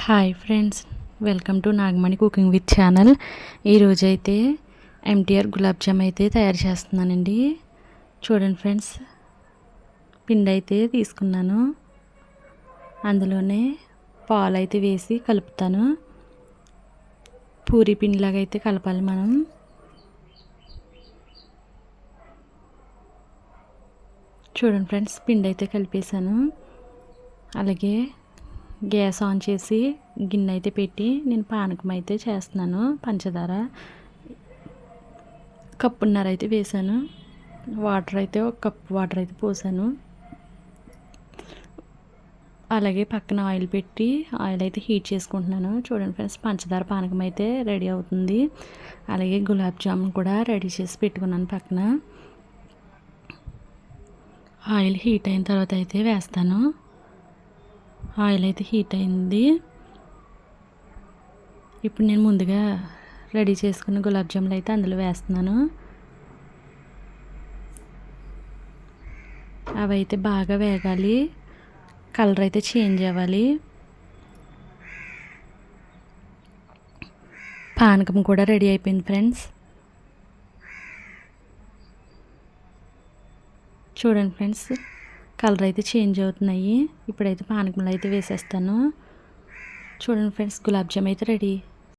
Hi friends, welcome to Nagamani cooking with channel. ఈరోజైతే MTR gulab jam అయితే తయారు చేస్తున్నానండి. చూడండి ఫ్రెండ్స్, పిండి అయితే తీసుకున్నాను. అందులోనే పాలు అయితే వేసి కలుపుతాను. పూరి పిండిలాగా అయితే కలపాలి మనం. చూడండి ఫ్రెండ్స్, పిండి అయితే కలిపేశాను. అలాగే గ్యాస్ ఆన్ చేసి గిన్నె అయితే పెట్టి నేను పానకం అయితే చేస్తున్నాను. పంచదార కప్పున్నర అయితే వేసాను. వాటర్ అయితే ఒక కప్పు వాటర్ అయితే పోసాను. అలాగే పక్కన ఆయిల్ పెట్టి ఆయిల్ అయితే హీట్ చేసుకుంటున్నాను. చూడండి ఫ్రెండ్స్, పంచదార పానకం అయితే రెడీ అవుతుంది. అలాగే గులాబ్ జామున్ కూడా రెడీ చేసి పెట్టుకున్నాను పక్కన. ఆయిల్ హీట్ అయిన తర్వాత అయితే వేస్తాను. ఆయిల్ అయితే హీట్ అయింది. ఇప్పుడు నేను ముందుగా రెడీ చేసుకున్న గులాబ్ జాములు అయితే అందులో వేస్తున్నాను. అవి అయితే బాగా వేగాలి, కలర్ అయితే చేంజ్ అవ్వాలి. పానకం కూడా రెడీ అయిపోయింది ఫ్రెండ్స్. చూడండి ఫ్రెండ్స్, కలర్ అయితే చేంజ్ అవుతున్నాయి. ఇప్పుడైతే పానకంలో అయితే వేసేస్తాను. చూడండి ఫ్రెండ్స్, గులాబ్ జామ్ అయితే రెడీ.